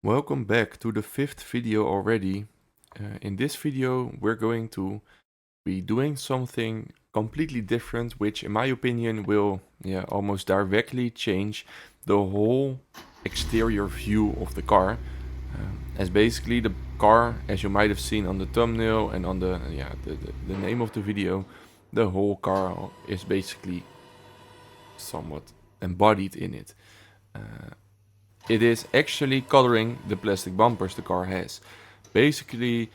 Welcome back to the fifth video already. In this video we're going to be doing something completely different, which in my opinion will almost directly change the whole exterior view of the car. As basically the car, as you might have seen on the thumbnail and on the name of the video, the whole car is basically somewhat embodied in it. It is actually coloring the plastic bumpers the car has. Basically,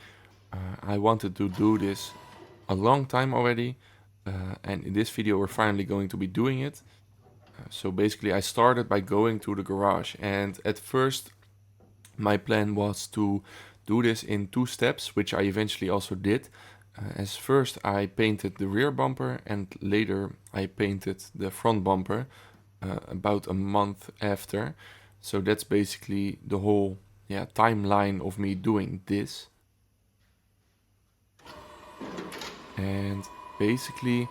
I wanted to do this a long time already, and in this video we're finally going to be doing it. So basically I started by going to the garage, and at first my plan was to do this in 2 steps, which I eventually also did. As first I painted the rear bumper, and later I painted the front bumper about a month after. So that's basically the whole timeline of me doing this. And basically,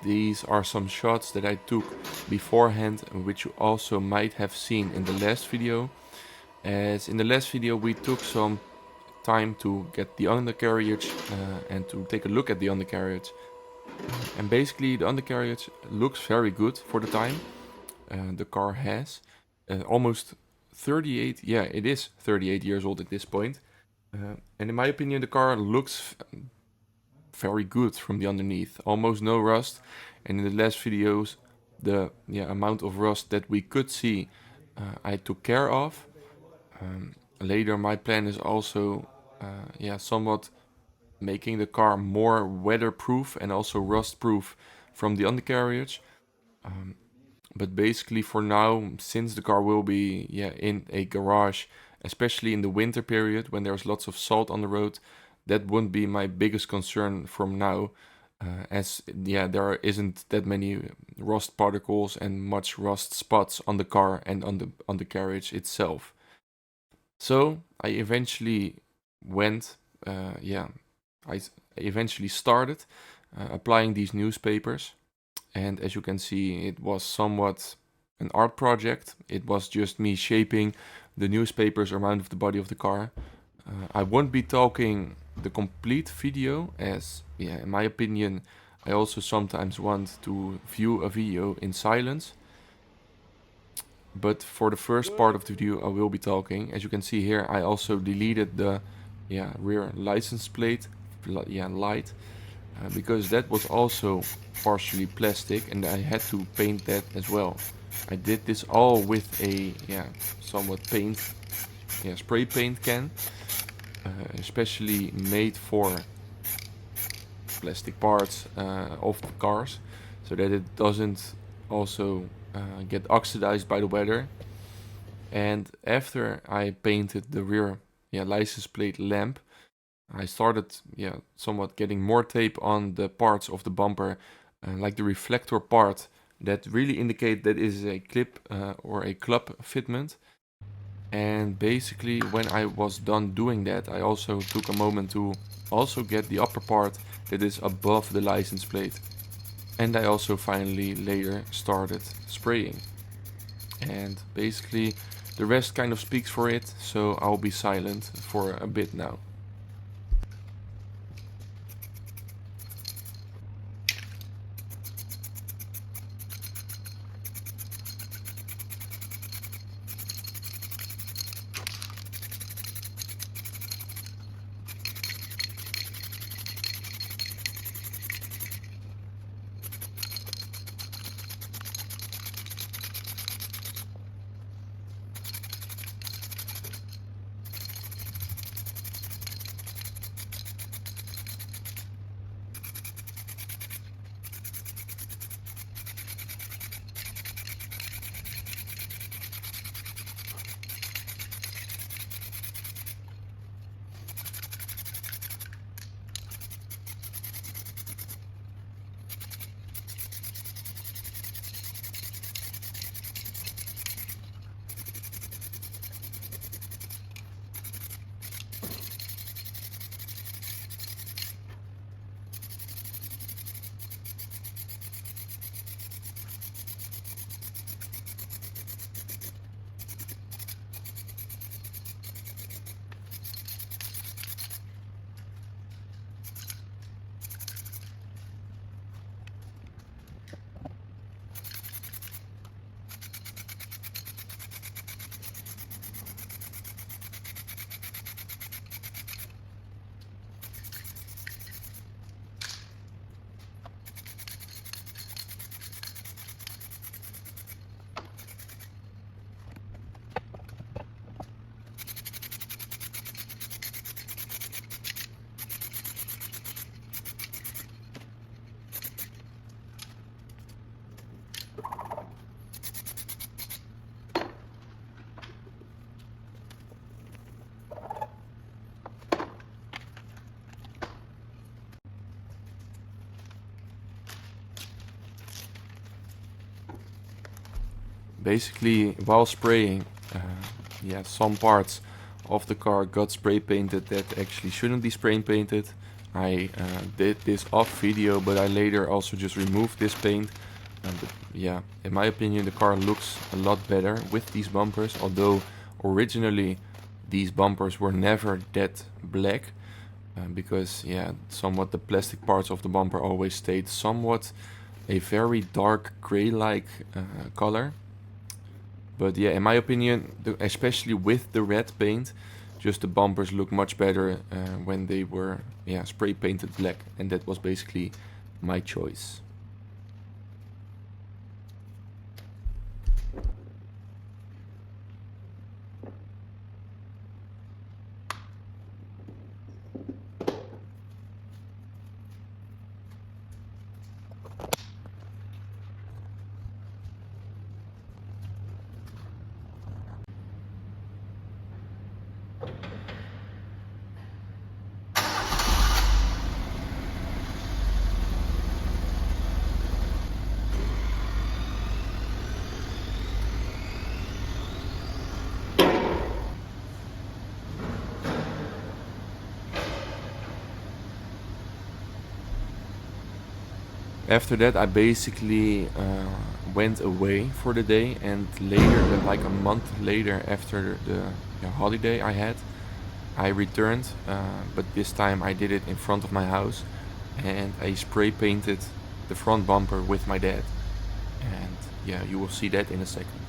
these are some shots that I took beforehand, which you also might have seen in the last video. As in the last video we took some time to get the undercarriage and to take a look at the undercarriage. And basically the undercarriage looks very good for the time the car has. Almost 38, it is 38 years old at this point. And in my opinion the car looks very good from the underneath. Almost no rust. And in the last videos the amount of rust that we could see I took care of. Later my plan is also somewhat making the car more weatherproof and also rust proof from the undercarriage. But basically for now, since the car will be in a garage, especially in the winter period when there's lots of salt on the road, that wouldn't be my biggest concern from now, as there isn't that many rust particles and much rust spots on the car and on the carriage itself. So I eventually went, I eventually started applying these newspapers. And as you can see, it was somewhat an art project. It was just me shaping the newspapers around the body of the car. I won't be talking the complete video, as in my opinion, I also sometimes want to view a video in silence. But for the first part of the video I will be talking. As you can see here, I also deleted the rear license plate light, because that was also partially plastic and I had to paint that as well. I did this all with a somewhat spray paint can, especially made for plastic parts of the cars, so that it doesn't also get oxidized by the weather. And after I painted the rear license plate lamp, I started somewhat getting more tape on the parts of the bumper, like the reflector part that really indicate that is a clip or a club fitment. And basically when I was done doing that, I also took a moment to also get the upper part that is above the license plate. And I also finally later started spraying. And basically the rest kind of speaks for it, so I'll be silent for a bit now. basically while spraying, yeah, some parts of the car got spray painted that actually shouldn't be spray painted. I did this off video, but I later also just removed this paint. But yeah, in my opinion, the car looks a lot better with these bumpers, although originally these bumpers were never that black. Because yeah, somewhat the plastic parts of the bumper always stayed somewhat a very dark gray-like color. But yeah, in my opinion, especially with the red paint, just the bumpers look much better when they were, yeah, spray painted black, and that was basically my choice. After that, I basically went away for the day, and later, like a month later, after the holiday I had, I returned, but this time I did it in front of my house, and I spray painted the front bumper with my dad. And yeah, you will see that in a second.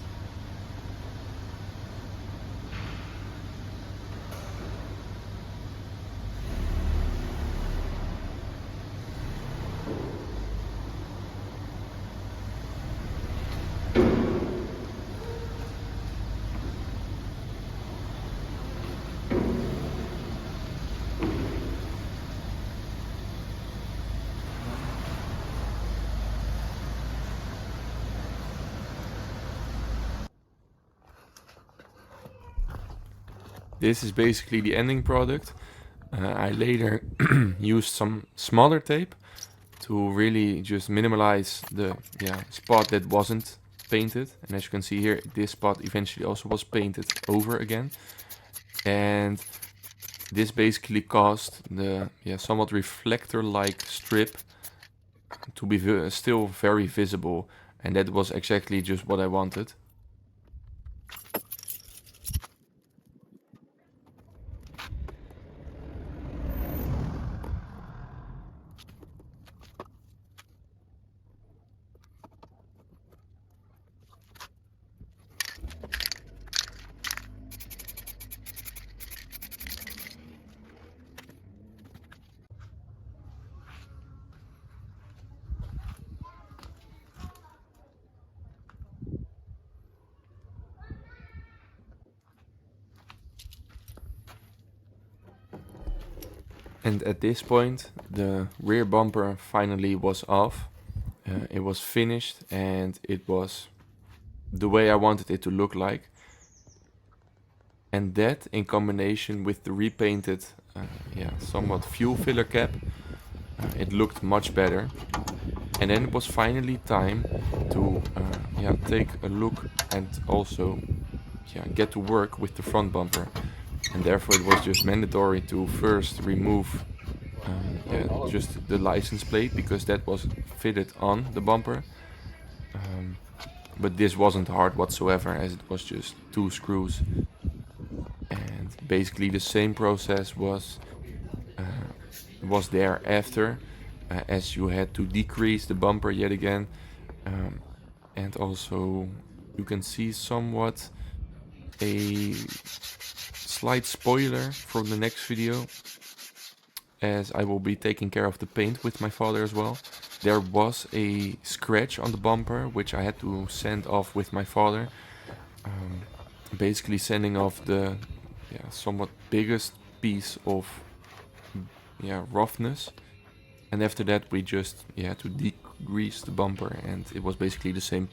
This is basically the ending product. I later used some smaller tape to really just minimize the spot that wasn't painted. And as you can see here, this spot eventually also was painted over again. And this basically caused the somewhat reflector-like strip to be still very visible. And that was exactly just what I wanted. And at this point, the rear bumper finally was off. It was finished, and it was the way I wanted it to look like. And that, in combination with the repainted, somewhat fuel filler cap, it looked much better. And then it was finally time to take a look and also get to work with the front bumper. And therefore it was just mandatory to first remove just the license plate, because that was fitted on the bumper. But this wasn't hard whatsoever, as it was just 2 screws. And basically the same process was there after, as you had to decrease the bumper yet again. And also you can see somewhat a slight spoiler from the next video, as I will be taking care of the paint with my father as well. There was a scratch on the bumper which I had to sand off with my father. Basically sanding off the somewhat biggest piece of roughness. And after that we just had to degrease the bumper, and it was basically the same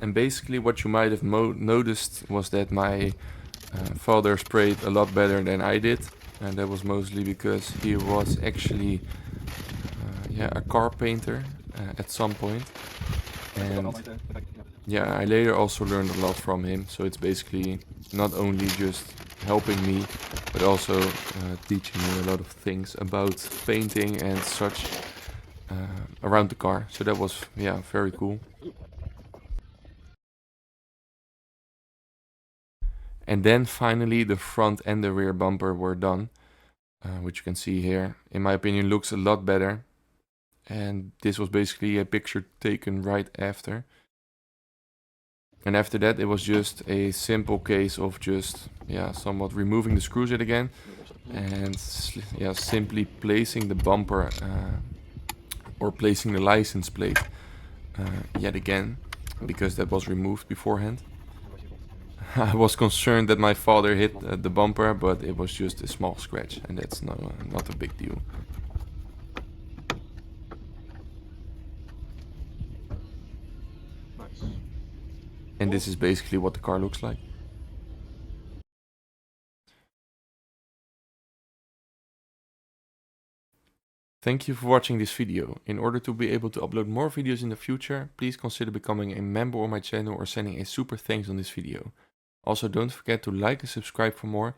And basically what you might have noticed was that my father sprayed a lot better than I did. And that was mostly because he was actually yeah, a car painter at some point. And yeah, I later also learned a lot from him. So it's basically not only just helping me, but also teaching me a lot of things about painting and such around the car. So that was, yeah, very cool. And then finally the front and the rear bumper were done, which you can see here. In my opinion, looks a lot better. And this was basically a picture taken right after. And after that, it was just a simple case of just, yeah, somewhat removing the screws yet again. And yeah, simply placing the bumper or placing the license plate yet again, because that was removed beforehand. I was concerned that my father hit the bumper, but it was just a small scratch, and that's not a big deal. And this is basically what the car looks like. Thank you for watching this video. In order to be able to upload more videos in the future, please consider becoming a member of my channel or sending a super thanks on this video. Also, don't forget to like and subscribe for more,